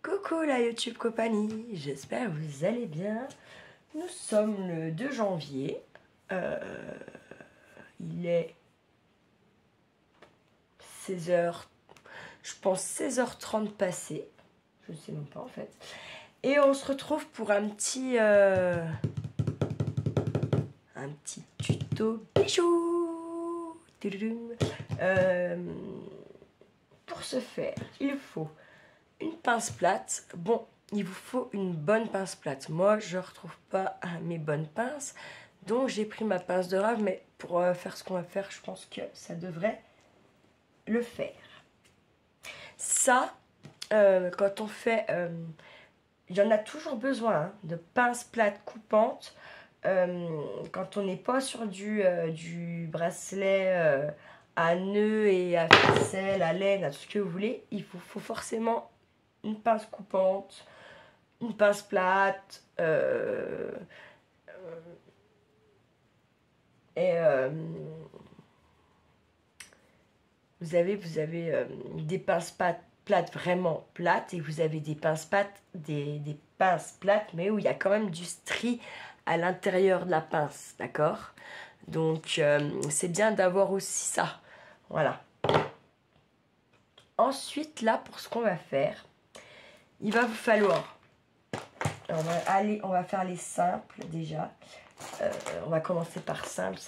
Coucou la YouTube compagnie, j'espère que vous allez bien. Nous sommes le 2 janvier. Il est 16h, je pense 16h30 passé. Je ne sais même pas en fait. Et on se retrouve pour un petit tuto bijoux. Pour ce faire, il faut une pince plate. Bon, il vous faut une bonne pince plate. Moi, je ne retrouve pas mes bonnes pinces. Donc, j'ai pris ma pince de rave. Mais pour faire ce qu'on va faire, je pense que ça devrait le faire. Ça, quand on fait... il y en a toujours besoin de pince plate coupante. Quand on n'est pas sur du bracelet à nœud et à ficelle, à laine, à tout ce que vous voulez, il faut forcément une pince coupante, une pince plate, vous avez des pinces plates vraiment plates et vous avez des pinces plates, mais où il y a quand même du stri à l'intérieur de la pince, d'accord? Donc c'est bien d'avoir aussi ça, voilà. Ensuite, là, pour ce qu'on va faire, il va vous falloir, on va faire les simples déjà. On va commencer par simple,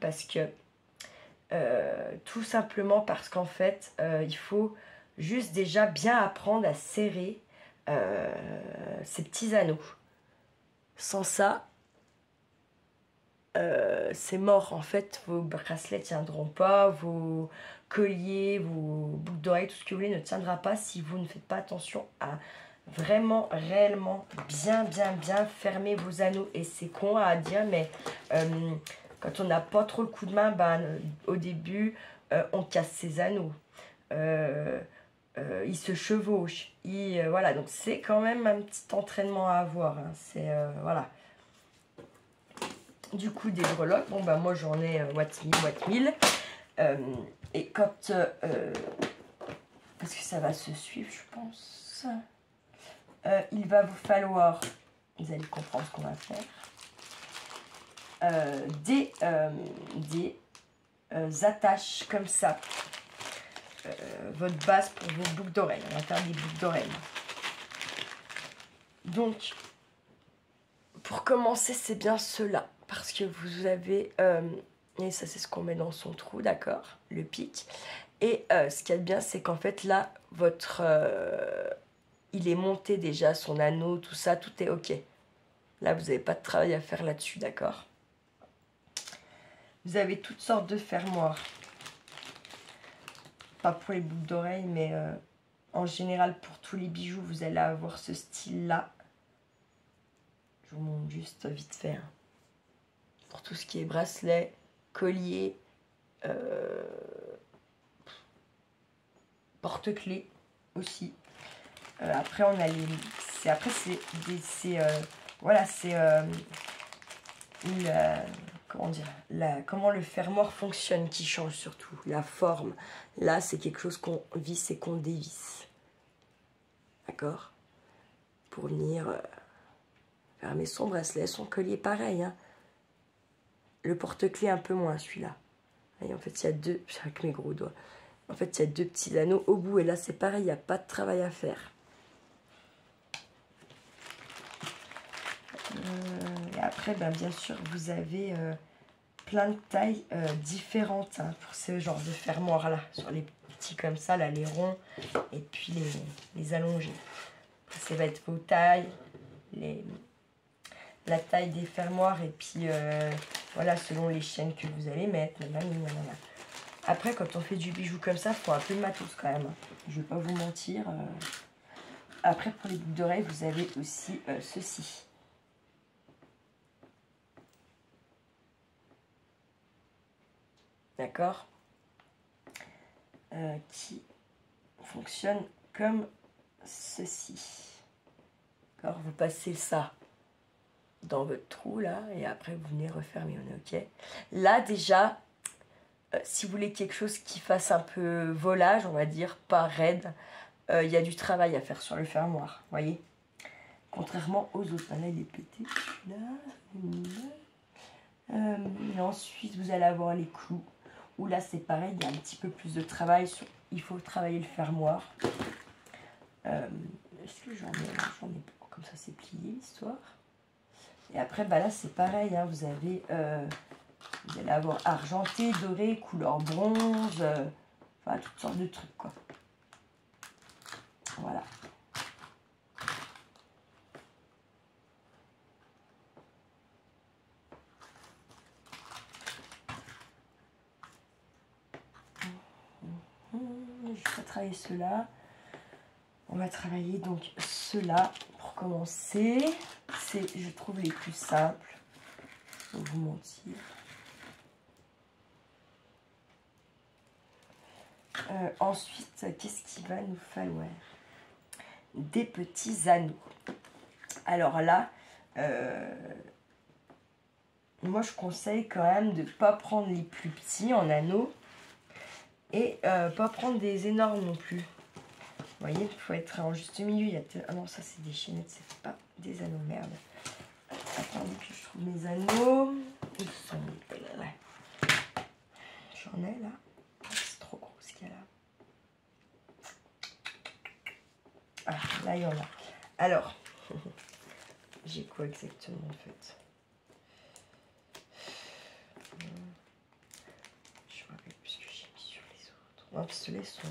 parce que tout simplement parce qu'en fait, il faut juste déjà bien apprendre à serrer ces petits anneaux. Sans ça, c'est mort. En fait, vos bracelets ne tiendront pas, vos colliers, vos boucles d'oreilles, tout ce que vous voulez ne tiendra pas si vous ne faites pas attention à vraiment, réellement, bien fermer vos anneaux. Et c'est con à dire, mais quand on n'a pas trop le coup de main, au début, on casse ses anneaux. Il se chevauche. Voilà, donc c'est quand même un petit entraînement à avoir. Hein. C'est, voilà. Du coup, des breloques. Bon, moi, j'en ai Watt 1000. Et quand... parce que ça va se suivre, je pense. Il va vous falloir... Vous allez comprendre ce qu'on va faire. Des attaches comme ça. Votre base pour vos boucles d'oreilles. On va faire des boucles d'oreilles. Donc, pour commencer, c'est bien cela. Parce que vous avez... et ça, c'est ce qu'on met dans son trou, d'accord? Le pic. Et ce qu'il y a de bien, c'est qu'en fait, là, votre... il est monté déjà, son anneau, tout ça, tout est OK. Là, vous n'avez pas de travail à faire là-dessus, d'accord? Vous avez toutes sortes de fermoirs. Pas pour les boucles d'oreilles, mais en général, pour tous les bijoux, vous allez avoir ce style-là. Je vous montre juste vite fait. Hein. Pour tout ce qui est bracelet, collier, porte-clés aussi. Après, on a les... Après, voilà, c'est... comment dire, comment le fermoir fonctionne qui change surtout, la forme. Là, c'est quelque chose qu'on visse et qu'on dévisse. D'accord? Pour venir fermer son bracelet, son collier, pareil. Hein. Le porte-clés, un peu moins, celui-là. En fait, il y a deux, avec mes gros doigts. En fait, il y a deux petits anneaux au bout. Et là, c'est pareil, il n'y a pas de travail à faire. Et après, bien sûr, vous avez plein de tailles différentes hein, pour ce genre de fermoir-là. Sur les petits comme ça, là, les ronds, et puis les allongés. Après, ça va être vos tailles, la taille des fermoirs, et puis voilà, selon les chaînes que vous allez mettre. Après, quand on fait du bijou comme ça, il faut un peu de matos quand même. Je ne vais pas vous mentir. Après, pour les boucles d'oreilles, vous avez aussi ceci. D'accord, qui fonctionne comme ceci. D'accord, vous passez ça dans votre trou là et après vous venez refermer. On est OK. Là déjà, si vous voulez quelque chose qui fasse un peu volage, on va dire, pas raide, il y a du travail à faire sur le fermoir, voyez. Contrairement aux autres. Là, il est pété. Là. Et ensuite, vous allez avoir les clous. Où là, c'est pareil, il y a un petit peu plus de travail. Il faut travailler le fermoir. Est-ce que j'en ai? J'en ai pas. Comme ça, c'est plié, l'histoire. Et après, bah là, c'est pareil. Hein, vous allez avoir argenté, doré, couleur bronze. Enfin, toutes sortes de trucs, quoi. Voilà. Je vais travailler ceux-là. On va travailler donc ceux-là pour commencer. C'est, je trouve, les plus simples. Pour vous mentir. Ensuite, qu'est-ce qu'il va nous falloir? Des petits anneaux. Alors là, moi je conseille quand même de ne pas prendre les plus petits en anneaux et pas prendre des énormes non plus. Vous voyez, il faut être en juste milieu. Il y a ah non, ça c'est des chaînettes, c'est pas des anneaux, merde. Attendez que je trouve mes anneaux. J'en ai là. C'est trop gros ce qu'il y a là. Ah, là il y en a. Alors, j'ai quoi exactement en fait? Je me rappelle plus ce que j'ai mis sur les autres. Oh, parce que là, ils sont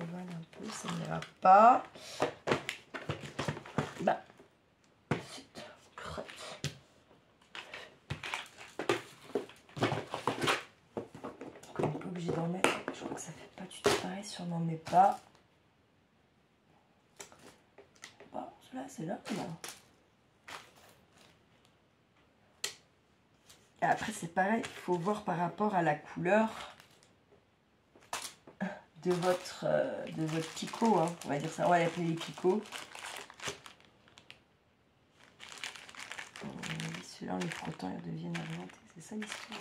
ovales un peu, ça n'ira pas. Bah, c'est crotte. Comme on n'est pas obligé d'en mettre, je crois que ça fait pas du tout pareil si on n'en met pas. Bah, celui-là, c'est là, là. Et après, c'est pareil, il faut voir par rapport à la couleur de votre picot. Hein. On va dire ça, on va l'appeler les picots. Ceux-là, en les frottant, ils deviennent argentés. C'est ça l'histoire.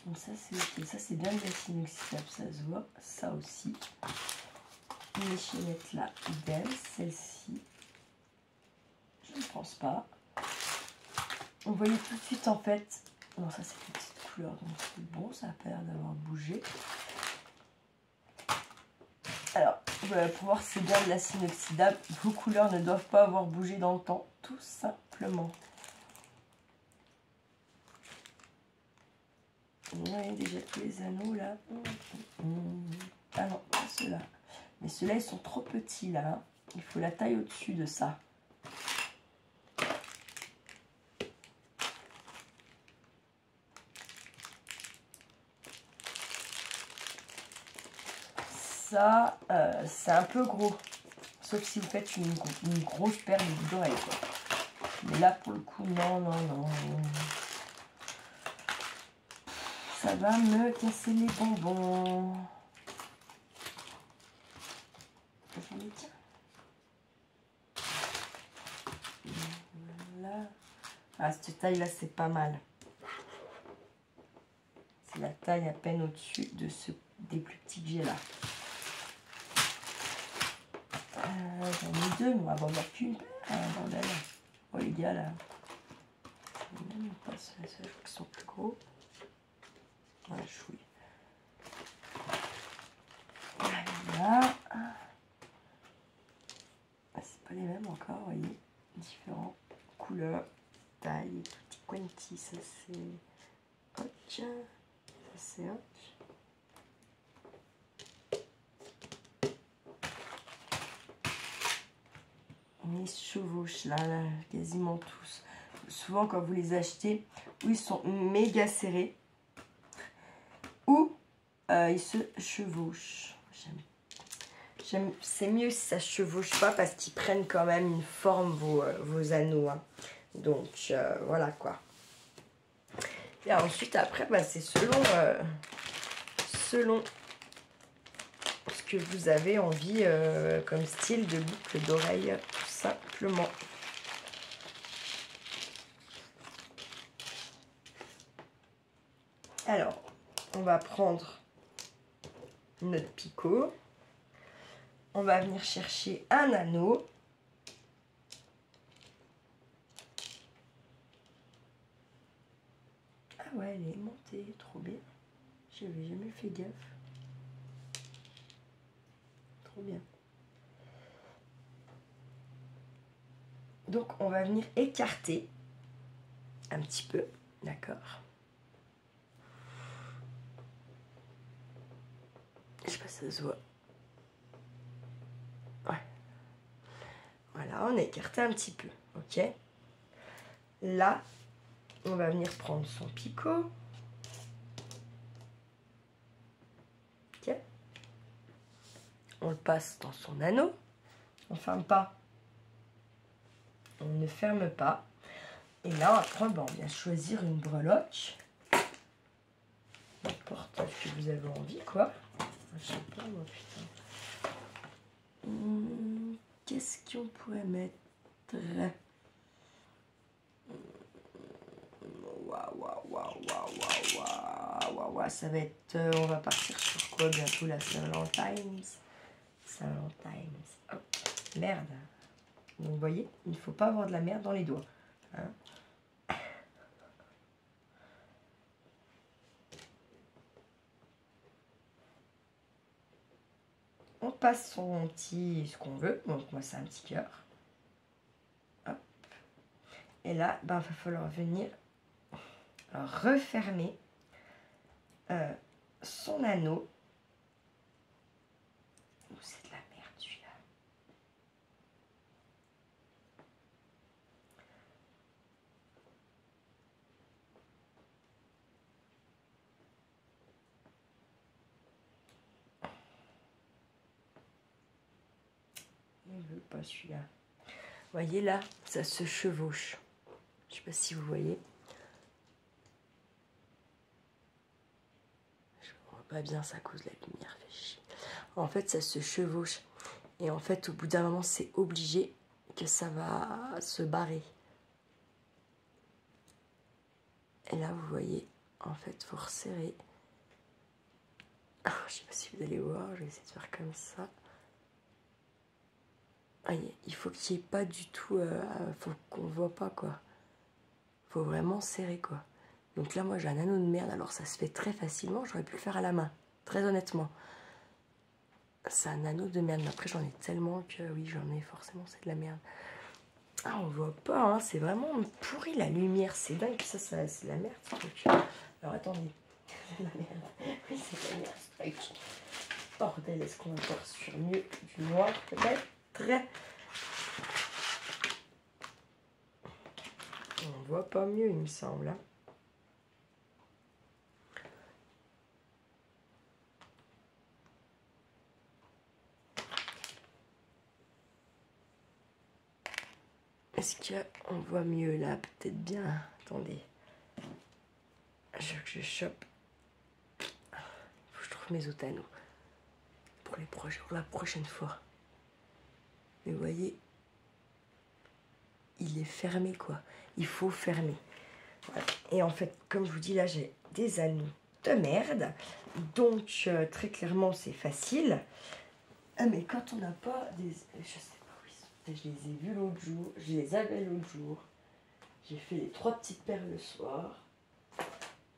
Donc ça, c'est ok. Ça, c'est bien de la inoxydable, ça se voit. Ça aussi. Les chaînettes là, idem. Celle-ci, je ne pense pas. Vous voyez tout de suite en fait. Non, ça c'est une petite couleur, donc c'est bon, ça a pas l'air d'avoir bougé. Alors, voilà, pour voir si c'est bien de l'acide inoxydable, vos couleurs ne doivent pas avoir bougé dans le temps, tout simplement. Vous voyez déjà tous les anneaux là. Ah non, pas ceux-là. Mais ceux-là, ils sont trop petits là. Hein. Il faut la taille au-dessus de ça. Ça, c'est un peu gros. Sauf si vous faites une grosse paire d'oreilles. Mais là, pour le coup, non, non, non. Ça va me casser les bonbons. J'en ai tiens. Voilà. Ah, cette taille-là, c'est pas mal. C'est la taille à peine au-dessus de des plus petits que j'ai là. J'en ai deux, mais on va en avoir qu'une. Bordel. Oh les gars là. Même pas ceux-là, je crois qu'ils sont plus gros. Voilà, chouille. Voilà. Ah, c'est pas les mêmes encore, vous voyez. Différents couleurs, taille, petit quanti, ça c'est hotch. Ça c'est hotch. On se chevauche là, quasiment tous. Souvent quand vous les achetez, ou ils sont méga serrés, ou ils se chevauchent. C'est mieux si ça se chevauche pas parce qu'ils prennent quand même une forme vos anneaux. Hein. Donc voilà quoi. Et ensuite après, bah, c'est selon ce que vous avez envie comme style de boucle d'oreille, tout simplement. Alors, on va prendre notre picot. On va venir chercher un anneau. Ah ouais, elle est montée, trop bien. J'avais jamais fait gaffe. Trop bien. Donc on va venir écarter un petit peu, d'accord? Je sais pas si ça se voit. Ouais. Voilà, on a écarté un petit peu, ok? Là, on va venir prendre son picot. Ok? On le passe dans son anneau. On ne ferme pas. On ne ferme pas. Et là, après, on vient choisir une breloque. N'importe ce que vous avez envie, quoi. Je sais pas, moi, putain. Qu'est-ce qu'on pourrait mettre? Waouh, ça va être... on va partir sur quoi bientôt, la Saint-Valentine's? Saint-Valentine's. Hop, merde. Donc, vous voyez, il ne faut pas avoir de la merde dans les doigts. Hein? On passe son petit... ce qu'on veut. Donc, moi, c'est un petit cœur. Hop. Et là, ben, il va falloir venir refermer son anneau. Oh, c'est de la merde, celui-là. Il ne veut pas celui-là. Vous voyez là, ça se chevauche. Je ne sais pas si vous voyez. Je ne vois pas bien ça à cause de la lumière. Fait chier. En fait, ça se chevauche. Et en fait, au bout d'un moment, c'est obligé que ça va se barrer. Et là, vous voyez, en fait, il faut resserrer. Je ne sais pas si vous allez voir, je vais essayer de faire comme ça. Voyez, il faut qu'il n'y ait pas du tout, faut qu'on ne voit pas, quoi. Faut vraiment serrer, quoi. Donc là, moi, j'ai un anneau de merde, alors ça se fait très facilement, j'aurais pu le faire à la main, très honnêtement. C'est un anneau de merde, mais après, j'en ai tellement que, oui, j'en ai forcément, c'est de la merde. Ah, on voit pas, hein, c'est vraiment pourri la lumière, c'est dingue que ça c'est de la merde, ce truc. Alors, attendez, c'est de la merde, oui, c'est de la merde, ce truc. Bordel, est-ce qu'on va faire sur mieux du noir, peut-être? On voit pas mieux, il me semble. Hein. Est-ce qu'on voit mieux là? Peut-être bien. Attendez. Je chope. Faut que je trouve mes autres anneaux. Pour la prochaine fois. Mais vous voyez, il est fermé, quoi. Il faut fermer. Voilà. Et en fait, comme je vous dis, là, j'ai des anneaux de merde. Donc, très clairement, c'est facile. Ah, mais quand on n'a pas des... Je sais pas où ils sont. Je les ai vus l'autre jour. Je les avais l'autre jour. J'ai fait les 3 petites paires le soir.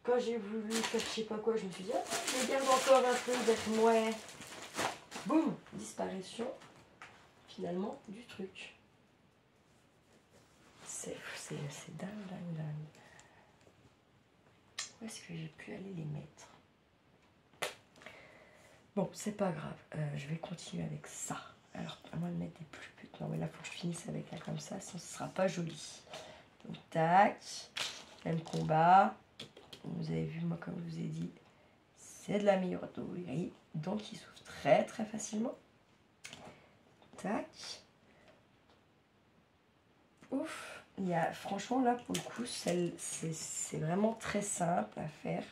Quand j'ai voulu faire je sais pas quoi, je me suis dit, ah, je garde encore un peu vers moi. Boum, disparition, finalement, du truc. C'est dingue. Où est-ce que j'ai pu aller les mettre? Bon, c'est pas grave. Je vais continuer avec ça. Alors, à moins de mettre des plus petites. Non, mais là, il faut que je finisse avec un comme ça, sinon ce sera pas joli. Donc, tac. Même combat. Vous avez vu, moi, comme je vous ai dit, c'est de la meilleure gris, donc il s'ouvre très très facilement. Tac. Ouf. Il y a, franchement, là, pour le coup, c'est vraiment très simple à faire.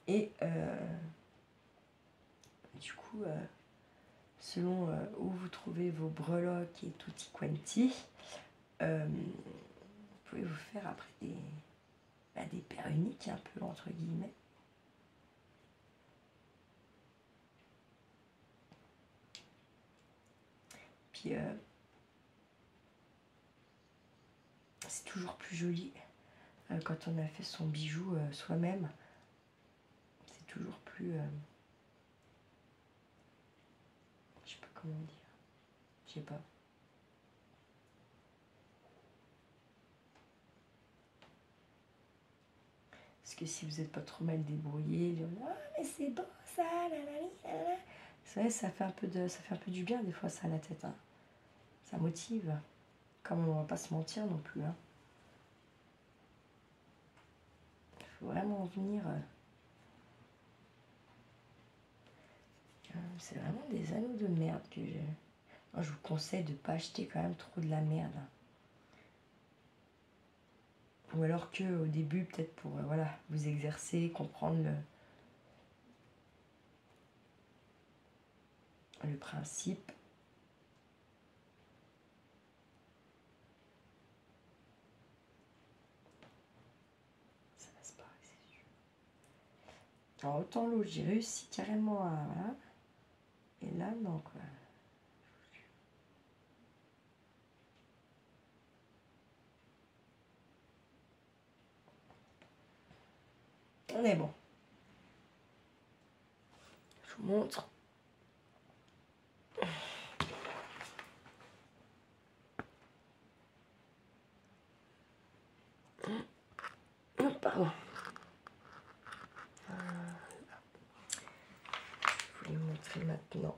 Et du coup, selon où vous trouvez vos breloques et tutti quanti, vous pouvez vous faire après des paires uniques, un peu, entre guillemets. Puis c'est toujours plus joli quand on a fait son bijou soi-même. C'est toujours plus... je sais pas comment dire. Je sais pas. Parce que si vous n'êtes pas trop mal débrouillé, ah mais c'est bon ça, c'est vrai, ça fait un peu du bien des fois ça à la tête. Hein. Ça motive. Comme on va pas se mentir non plus. Hein. Il faut vraiment venir. C'est vraiment des anneaux de merde que j'ai. Je vous conseille de ne pas acheter quand même trop de la merde. Ou alors que au début, peut-être pour voilà, vous exercer, comprendre le principe. Ça passe pas, c'est sûr. Alors autant l'autre, j'ai réussi carrément à... Voilà. Et là, non, quoi. On est bon. Je vous montre. Pardon. Je vais vous montrer maintenant.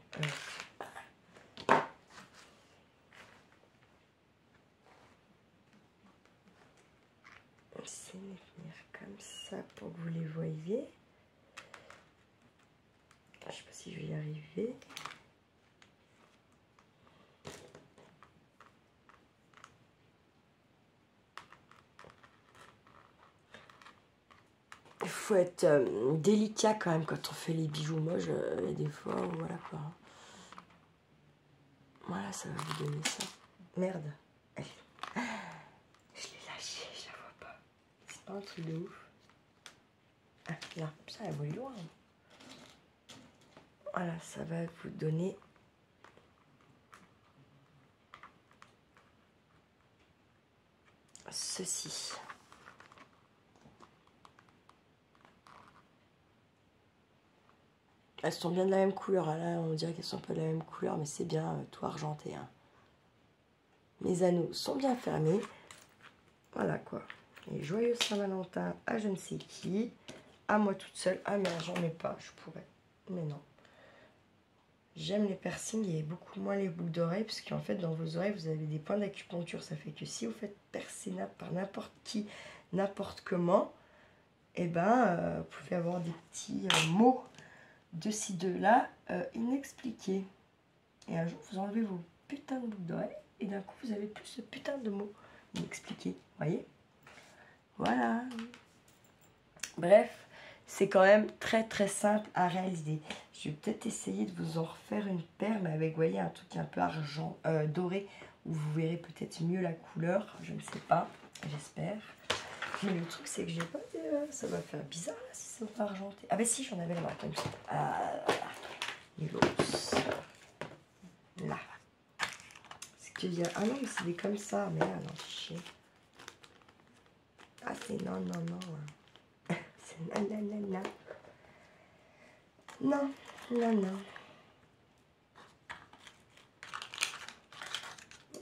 Essayez de venir comme ça pour que vous les voyez. Je sais pas si je vais y arriver. Il faut être délicat quand même quand on fait les bijoux. Moi, il y a des fois, voilà quoi. Voilà, ça va vous donner ça. Merde. Allez. Je l'ai lâché, je la vois pas. C'est pas un truc de ouf. Ah, là, ça, elle vole loin. Voilà, ça va vous donner ceci. Elles sont bien de la même couleur. Là, on dirait qu'elles sont pas de la même couleur, mais c'est bien tout argenté. Hein. Mes anneaux sont bien fermés. Voilà quoi. Et joyeux Saint-Valentin à je ne sais qui. À moi toute seule. Ah, mais j'en ai pas, je pourrais. Mais non. J'aime les piercings et beaucoup moins les boucles d'oreilles, parce qu'en fait, dans vos oreilles, vous avez des points d'acupuncture. Ça fait que si vous faites percer par n'importe qui, n'importe comment, eh ben, vous pouvez avoir des petits mots de ci, de là, inexpliqués. Et un jour, vous enlevez vos putains de boucles d'oreilles, et d'un coup, vous avez plus ce putain de mots inexpliqués. Vous voyez? Voilà. Bref, c'est quand même très très simple à réaliser. Je vais peut-être essayer de vous en refaire une paire, mais avec, vous voyez, un truc un peu argent, doré, où vous verrez peut-être mieux la couleur. Je ne sais pas, j'espère. Mais le truc, c'est que j'ai pas de... ça va faire bizarre là, si c'est pas argenté. Ah bah si, j'en avais là, attends une seconde. Ah, nulos. Là. C'est qu'il y a... Ah non, mais c'est des comme ça. Mais là, non, chier. Ah, c'est non, non, non. C'est nanana. Non, non, non.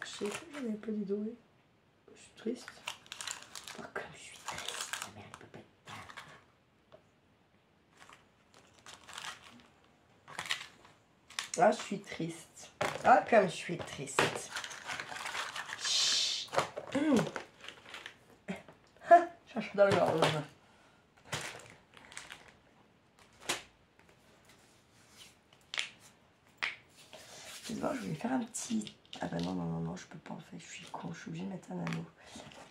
Je sais pas, j'en avais pas des dorés. Je suis triste. Oh, comme je suis triste. Ah, merde, peut pas être... Ah, je suis triste. Ah, comme je suis triste. Chut. Cherche dans le gorge. Je voulais faire un petit... Ah bah non, non, non, non, je peux pas en fait. Je suis con, je suis obligée de mettre un anneau.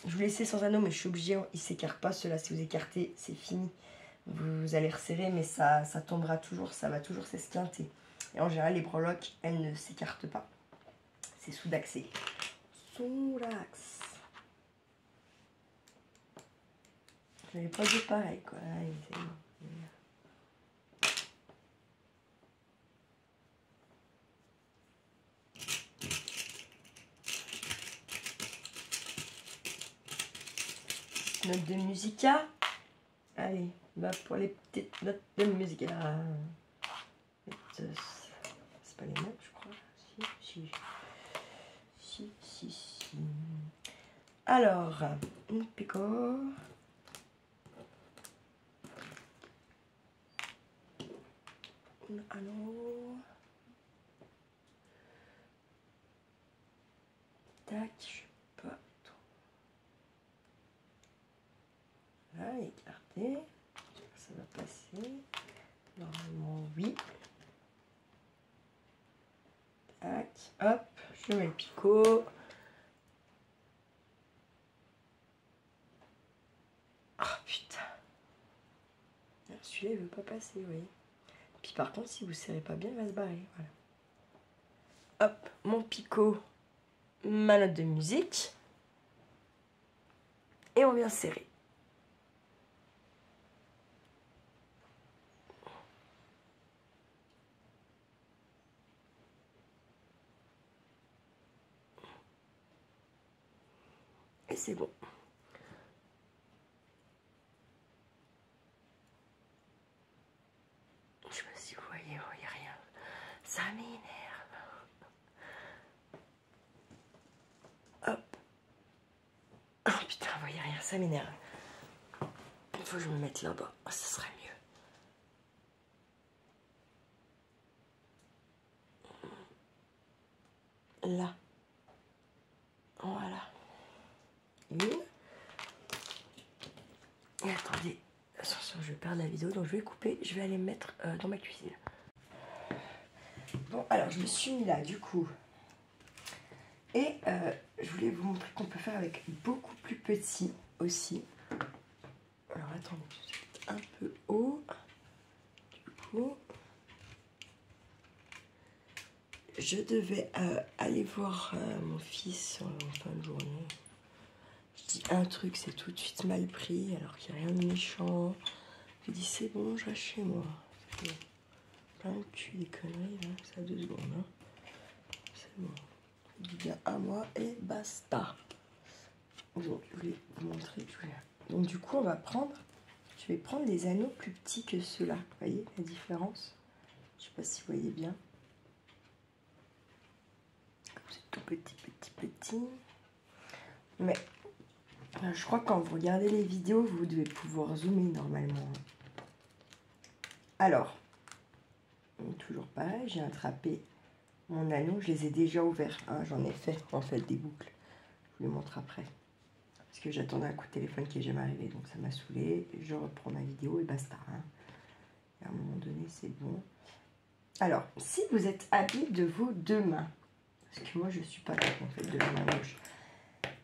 Je vous laissais sans anneau, mais je suis obligée. Il s'écarte pas, ceux-là. Si vous écartez, c'est fini. Vous allez resserrer, mais ça tombera toujours. Ça va toujours s'esquinter. Et en général, les breloques, elles ne s'écartent pas. C'est sous-daxé. Sous-dax. Je n'avais pas dit pareil, quoi. notes de musica. Allez, va pour les petites notes de musica. C'est pas les notes, je crois. Si. Alors, un pico. Un anneau. Tac, je sais pas trop. Là, écarté. Ça va passer. Normalement, oui. Tac, hop, je mets le picot. Oh putain. Celui-là, il veut pas passer, oui. Puis par contre, si vous serrez pas bien, il va se barrer. Voilà. Hop, mon picot, ma note de musique. Et on vient serrer. Et c'est bon. Je sais pas si vous voyez rien. Ça m'énerve. Hop. Oh putain, vous voyez rien, ça m'énerve. Il faut que je me mette là-bas. Oh, ça serait mieux. Là. Voilà. Une. Et attendez. Attention, je vais perdre la vidéo, donc je vais couper. Je vais aller me mettre dans ma cuisine. Bon, alors je me suis mis là, du coup. Et je voulais vous montrer qu'on peut faire avec beaucoup plus petit aussi. Alors attendez, un peu haut. Du coup, je devais aller voir mon fils en fin de journée. Je dis un truc, c'est tout de suite mal pris, alors qu'il n'y a rien de méchant. Je dis c'est bon, je reste chez moi. C'est bon. Plein de cul, des conneries, là, ça a 2 secondes. Hein. C'est bon. Je dis bien à moi et basta. Donc, je voulais vous montrer tout là. Donc, du coup, on va prendre. Je vais prendre des anneaux plus petits que ceux-là. Vous voyez la différence? Je sais pas si vous voyez bien. C'est tout petit. Mais je crois que quand vous regardez les vidéos, vous devez pouvoir zoomer normalement. Alors, toujours pareil, j'ai attrapé mon anneau. Je les ai déjà ouverts. Hein, j'en ai fait en fait des boucles. Je vous les montre après. Parce que j'attendais un coup de téléphone qui n'est jamais arrivé. Donc ça m'a saoulé. Je reprends ma vidéo et basta. Hein. Et à un moment donné, c'est bon. Alors, si vous êtes habile de vos 2 mains, parce que moi je ne suis pas là en fait de la main gauche.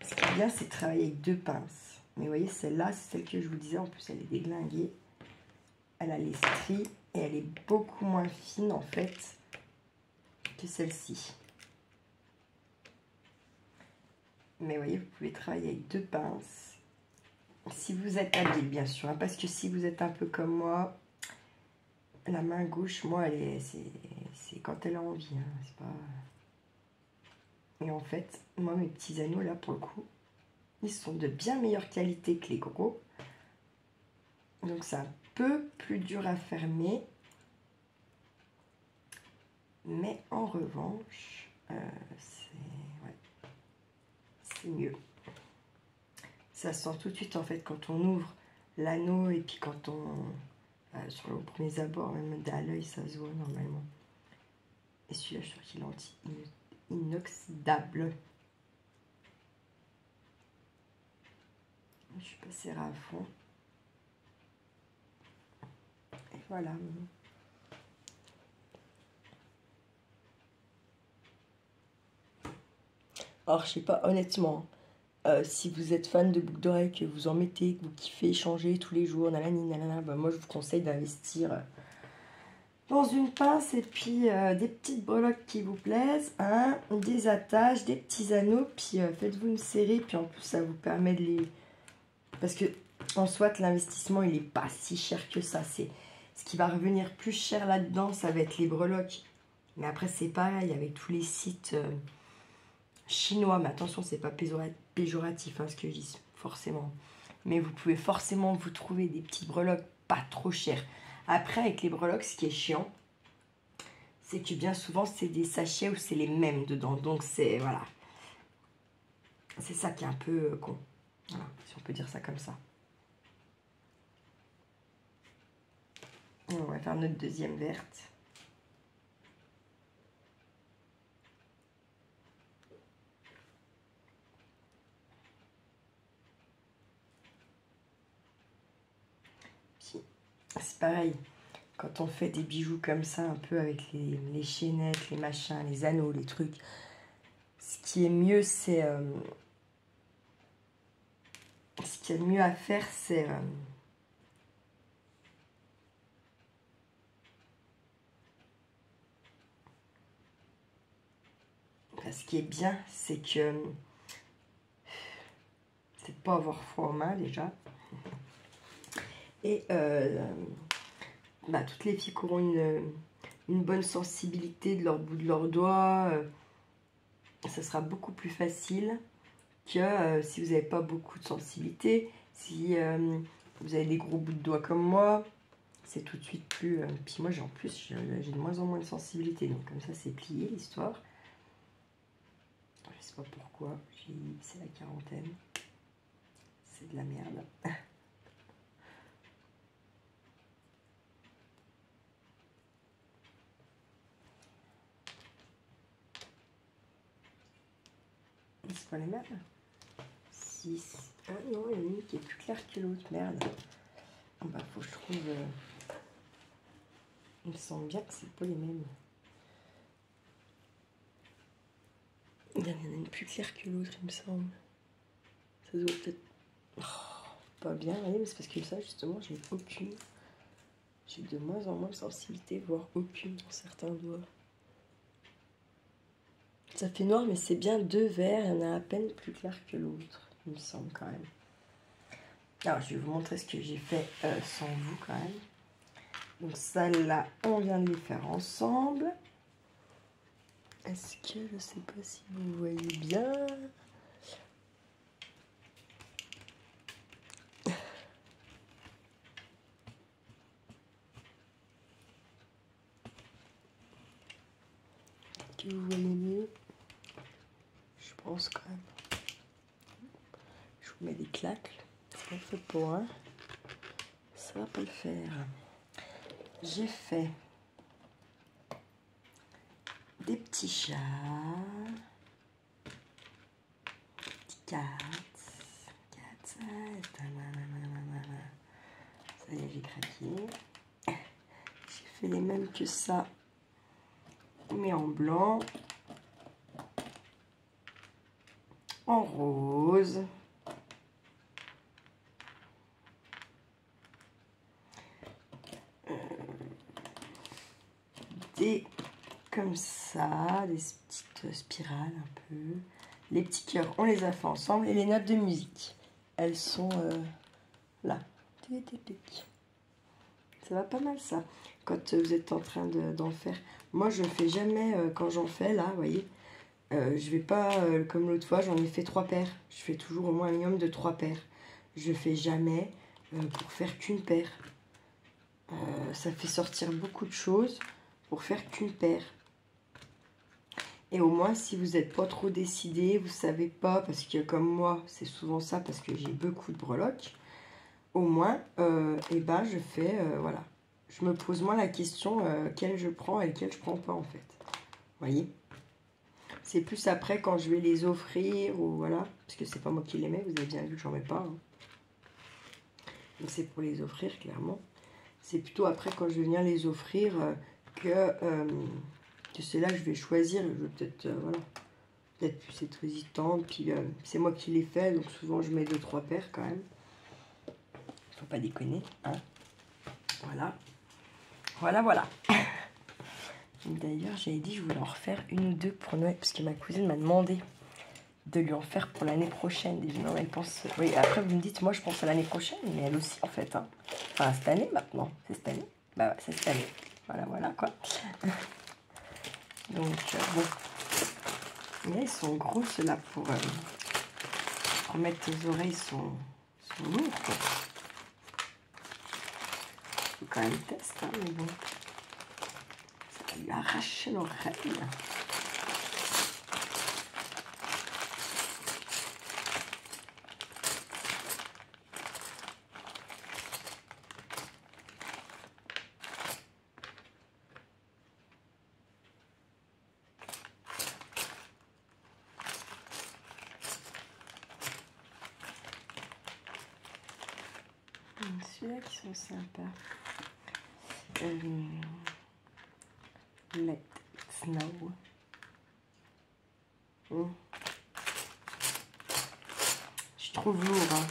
Ce qui est bien, c'est de travailler avec 2 pinces. Mais vous voyez, celle-là, c'est celle que je vous disais. En plus, elle est déglinguée. Elle a les stries et elle est beaucoup moins fine en fait que celle-ci. Mais vous voyez, vous pouvez travailler avec 2 pinces. Si vous êtes habile, bien sûr. Hein, parce que si vous êtes un peu comme moi, la main gauche, moi, c'est quand elle a envie. Hein, c'est pas... Et en fait, moi, mes petits anneaux, là, pour le coup, ils sont de bien meilleure qualité que les gros. Donc, c'est un peu plus dur à fermer. Mais en revanche, c'est mieux. Ça se sent tout de suite, en fait, quand on ouvre l'anneau et puis quand on... sur le premier abord, même à l'œil, ça se voit normalement. Et celui-là, je suis sûre qu'il est anti-inoxydable. Je suis passée à fond. Et voilà. Alors, je sais pas, honnêtement, si vous êtes fan de boucles d'oreilles, que vous en mettez, que vous kiffez changer tous les jours, nanana, bah moi, je vous conseille d'investir dans une pince et puis des petites breloques qui vous plaisent, hein, des attaches, des petits anneaux, puis faites-vous une série, puis en plus, ça vous permet de les... Parce que, en soit, l'investissement, il n'est pas si cher que ça. C'est ce qui va revenir plus cher là-dedans, ça va être les breloques. Mais après, c'est pareil avec tous les sites chinois. Mais attention, c'est pas péjoratif, hein, ce que je dis, forcément. mais vous pouvez forcément vous trouver des petits breloques pas trop chers. Après, avec les breloques, ce qui est chiant, c'est que bien souvent, c'est des sachets où c'est les mêmes dedans. Donc, c'est, voilà. C'est ça qui est un peu con. Voilà, si on peut dire ça comme ça. On va faire notre deuxième verte. C'est pareil, quand on fait des bijoux comme ça, un peu avec les chaînettes, les machins, les anneaux, les trucs, ce qui est mieux, c'est... ce qu'il y a de mieux à faire, c'est... ce qui est bien, c'est que... c'est de pas avoir froid aux mains, déjà. Et toutes les filles qui auront une bonne sensibilité de leur bout de leurs doigts, ça sera beaucoup plus facile que si vous n'avez pas beaucoup de sensibilité. Si vous avez des gros bouts de doigts comme moi, c'est tout de suite plus... puis moi, en plus, j'ai de moins en moins de sensibilité. Donc comme ça, c'est plié l'histoire. Je sais pas pourquoi. C'est la quarantaine. C'est de la merde. C'est pas les mêmes. 6. Ah non, il y en a une qui est plus claire que l'autre. Merde. Bah, faut que je trouve... Il me semble bien que c'est pas les mêmes. Il y en a une plus claire que l'autre, il me semble. Ça doit peut-être... pas bien, voyez, mais c'est parce que ça, justement, j'ai aucune... J'ai de moins en moins de sensibilité, voire aucune dans certains doigts. Ça fait noir, mais c'est bien 2 verts. Il y en a à peine plus clair que l'autre, il me semble quand même. Alors, je vais vous montrer ce que j'ai fait sans vous quand même. Donc, celle-là, on vient de les faire ensemble. Est-ce que, je sais pas si vous voyez bien... que vous voyez mieux? Je pense quand même. Je vous mets des claques. Ça fait pas, hein. Ça va pas le faire. J'ai fait des petits chats, petits cats, ça y est, j'ai craqué. J'ai fait les mêmes que ça, mais en blanc, en rose, des comme ça, des petites spirales un peu. Les petits cœurs, on les a fait ensemble. Et les notes de musique, elles sont là. Ça va pas mal ça, quand vous êtes en train d'en faire. Moi, je ne fais jamais, quand j'en fais, là, vous voyez, je vais pas, comme l'autre fois, j'en ai fait 3 paires. Je fais toujours au moins un minimum de 3 paires. Je fais jamais pour faire qu'une paire. Ça fait sortir beaucoup de choses pour faire qu'une paire. Et au moins, si vous n'êtes pas trop décidé, vous savez pas, parce que comme moi, c'est souvent ça, parce que j'ai beaucoup de breloques, au moins, et ben, je fais, voilà. Je me pose moins la question, quelle je prends et quelle je prends pas, en fait. Vous voyez? C'est plus après, quand je vais les offrir, ou voilà, parce que c'est pas moi qui les mets, vous avez bien vu que j'en mets pas. Hein. Donc, c'est pour les offrir, clairement. C'est plutôt après, quand je vais venir les offrir, que c'est là que je vais choisir. Je vais peut-être, voilà, peut-être plus être hésitante. Puis c'est moi qui les fais, donc souvent je mets 2-3 paires quand même. Faut pas déconner, hein. Voilà. Voilà, voilà. D'ailleurs, j'avais dit que je voulais en refaire 1 ou 2 pour Noël, parce que ma cousine m'a demandé de lui en faire pour l'année prochaine. Déjà, non, elle pense... Oui, après vous me dites, moi je pense à l'année prochaine, mais elle aussi en fait. Hein. Enfin, cette année maintenant. C'est cette année. Bah ouais, c'est cette année. Voilà, voilà quoi. Donc, bon. Mais ils sont gros ceux-là pour mettre aux oreilles, sont Lourd, quoi. Faut quand même tester, hein, mais bon. Ça va lui arracher l'oreille. Celui-là qui sont sympas. Let it snow. Je trouve lourd. Hein.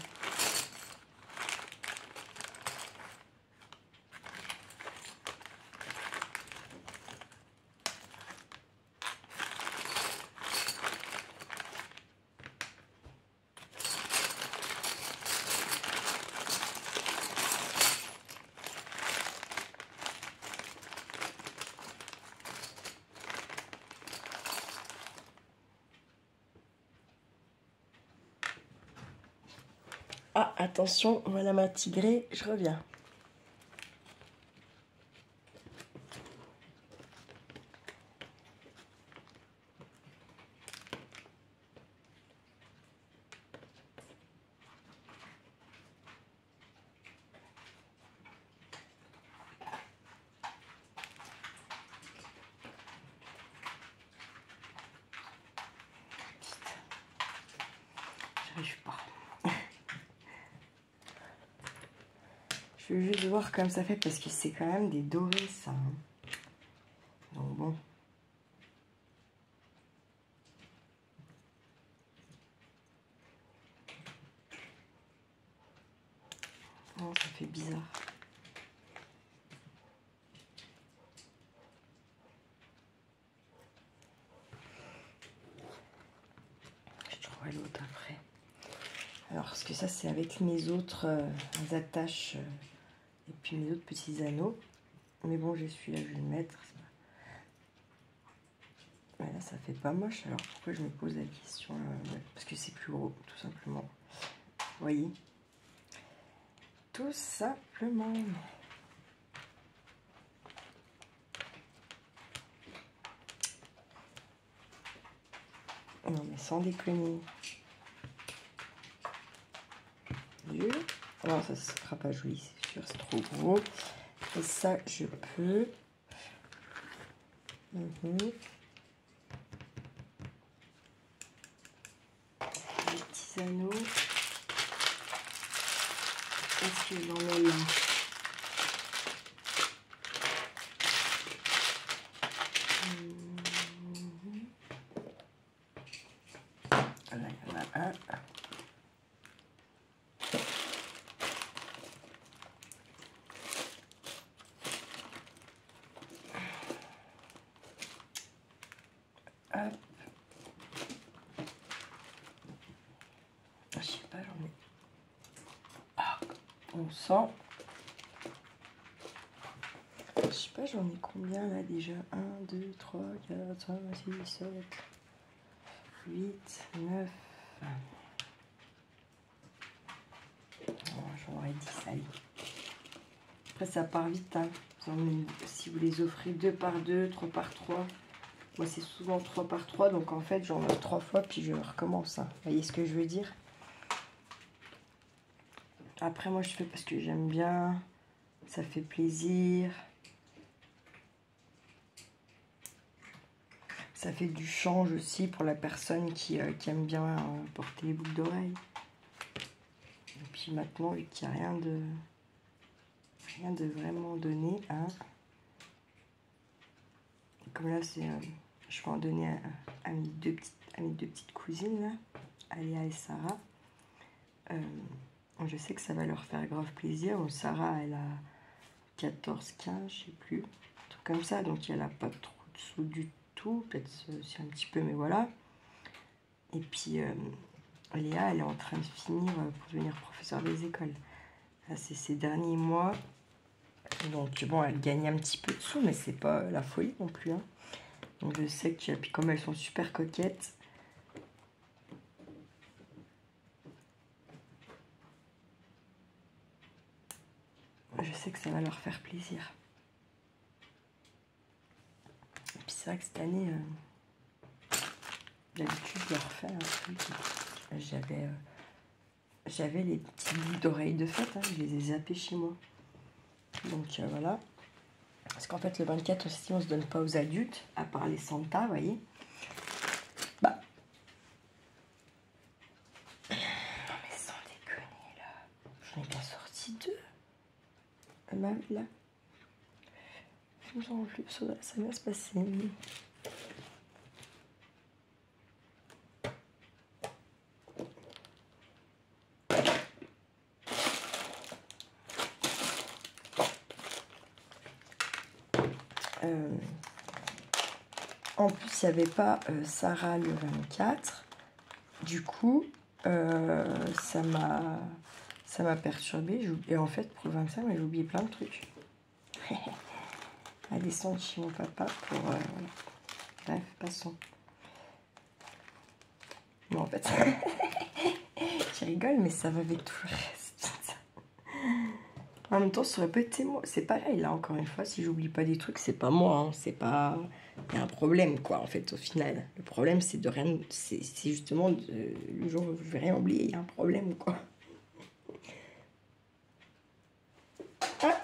Ah, attention, voilà ma tigrée, je reviens. J'arrive pas. Je veux juste voir comme ça fait parce que c'est quand même des dorés ça. Hein. Donc bon. Non, ça fait bizarre. Je trouverai l'autre après. Alors, parce que ça, c'est avec mes autres attaches et puis mes autres petits anneaux. Mais bon, j'ai celui-là, je vais le mettre. Ouais, là, ça fait pas moche. Alors, pourquoi je me pose la question parce que c'est plus gros, tout simplement. Vous voyez? Tout simplement. Non, mais sans déconner. Non, ça ne sera pas joli, c'est sûr, c'est trop gros. Et ça, je peux. Les petits anneaux. Est-ce que j'en ai là? Là, il y en a un. Hop. Je sais pas, j'en ai. Ah, on sent. Je sais pas, j'en ai combien là déjà? 1, 2, 3, 4, 5, 6, 7, 8, 9. J'en aurais 10, allez. Après, ça part vite. Hein. Si vous les offrez 2 par 2, 3 par 3. Moi, c'est souvent 3 par 3. Donc, en fait, j'en ai 3 fois, puis je recommence. Hein. Vous voyez ce que je veux dire? Après, moi, je fais parce que j'aime bien. Ça fait plaisir. Ça fait du change aussi pour la personne qui aime bien porter les boucles d'oreilles. Et puis maintenant, vu qu'il n'y a rien de vraiment donné, hein. Comme là, c'est, je vais en donner à mes deux petites cousines, là, Aléa et Sarah. Je sais que ça va leur faire grave plaisir. Bon, Sarah, elle a 14, 15, je sais plus, un truc comme ça, donc elle n'a pas trop de sous du tout, peut-être c'est un petit peu, mais voilà. Et puis Léa, elle est en train de finir pour devenir professeure des écoles. Là, c'est ces derniers mois, donc bon, elle gagne un petit peu de sous, mais c'est pas la folie non plus. Hein. Donc je sais que, puis comme elles sont super coquettes, sais que ça va leur faire plaisir. Et puis c'est vrai que cette année, d'habitude, je leur fais un truc. J'avais les petits bouts d'oreilles de fête, hein, je les ai zappés chez moi. Donc voilà. Parce qu'en fait, le 24 aussi, on se donne pas aux adultes, à part les Santa, vous voyez. Bah. Non mais sans déconner, là. J'en ai bien sorti 2. Là. En plus, ça va bien se passer. En plus, il n'y avait pas Sarah le 24. Du coup, ça m'a perturbée. Et en fait, pour le 25, j'ai oublié plein de trucs. À descendre chez mon papa pour... Bref, passons. Non, en fait, je rigole, mais ça va avec tout le reste. En même temps, ça aurait pas été moi. C'est pareil, là, encore une fois, si j'oublie pas des trucs, c'est pas moi, hein, c'est pas... Il y a un problème, quoi, en fait, au final. Le problème, c'est de rien... C'est justement le jour où je vais rien oublier, il y a un problème, quoi. Ah,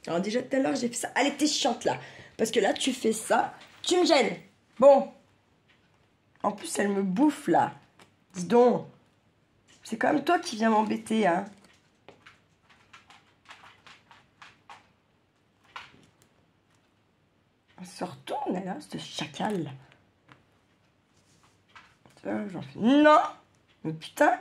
alors déjà, tout à l'heure, j'ai fait ça. Allez, t'es chiante, là. Parce que là, tu fais ça, tu me gênes. Bon. En plus, elle me bouffe, là. Dis donc. C'est quand même toi qui viens m'embêter, hein. Elle se retourne, là, ce chacal. J'en fais... Non. Mais putain.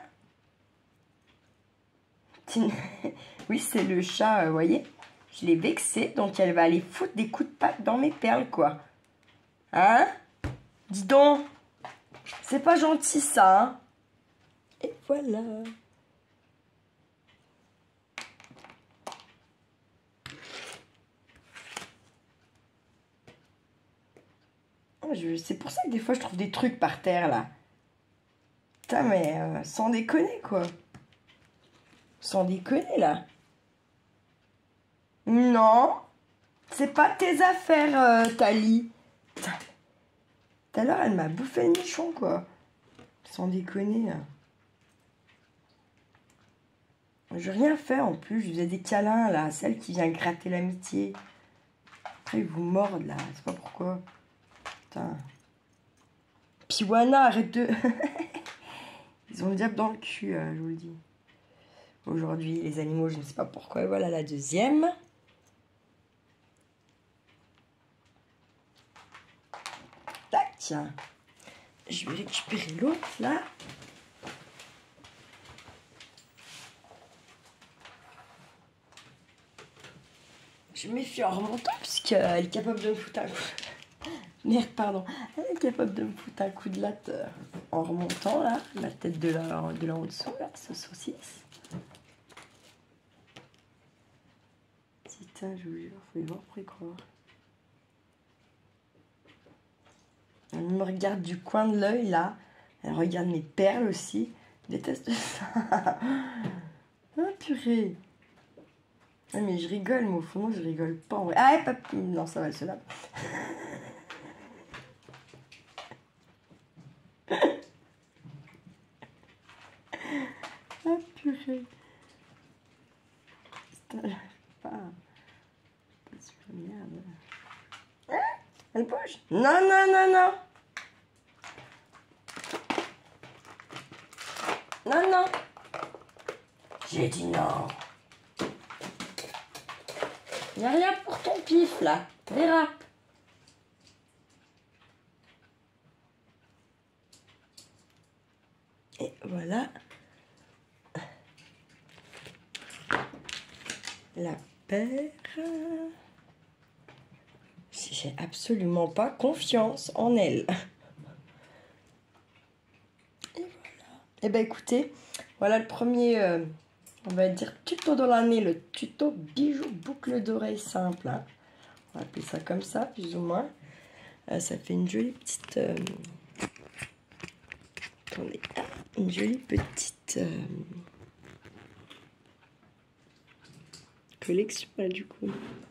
Oui, c'est le chat, vous voyez. Je l'ai vexé, donc elle va aller foutre des coups de patte dans mes perles, quoi. Hein? Dis donc. C'est pas gentil, ça, hein. Et voilà. C'est pour ça que des fois, je trouve des trucs par terre, là. Putain, mais sans déconner, quoi. Sans déconner, là. Non. C'est pas tes affaires, Tali. Putain. Tout à l'heure, elle m'a bouffé le nichon, quoi. Sans déconner, là. Je n'ai rien fait, en plus. Je faisais des câlins, là. Celle qui vient gratter l'amitié. Après, ils vous mordent, là. Je sais pas pourquoi. Putain. Piwana, arrête de... Ils ont le diable dans le cul, je vous le dis. Aujourd'hui, les animaux, je ne sais pas pourquoi. Et voilà la deuxième. Tac. Je vais récupérer l'autre, là. Je me méfie en remontant, puisqu'elle est capable de me foutre un coup. Merde, pardon. Elle est capable de me foutre un coup de latte en remontant, là. La tête de là en dessous, là, ce saucisse. Putain, je vous jure, faut y voir pour y croire. Elle me regarde du coin de l'œil, là. Elle regarde mes perles aussi. Je déteste ça. Ah, purée. Ah, mais je rigole, mais au fond, je rigole pas en vrai. Ah, papi. Non, ça va, cela. Ah, purée. Putain, pas super merde. Ah, elle bouge. Non, non, non, non. Non, non. J'ai dit non. Il n'y a rien pour ton pif, là. Dérape. Et voilà. La paire. J'ai absolument pas confiance en elle. Et voilà. Et ben écoutez, voilà le premier, on va dire, tuto dans l'année, le tuto bijoux boucle d'oreille simple. Hein. On va appeler ça comme ça, plus ou moins. Ça fait une jolie petite... attendez, une jolie petite... collection là du coup.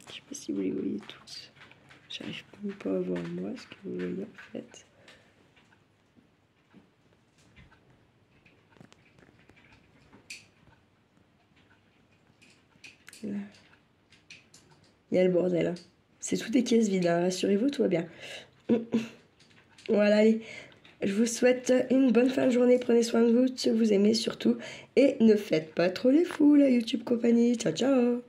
Je sais pas si vous les voyez tous. J'arrive même pas à voir moi ce que vous voyez en fait. Là. Il y a le bordel. Hein. C'est toutes des caisses vides, hein. Rassurez-vous, tout va bien. Voilà, allez. Je vous souhaite une bonne fin de journée. Prenez soin de vous, de ceux que vous aimez surtout. Et ne faites pas trop les fous, la YouTube compagnie. Ciao, ciao.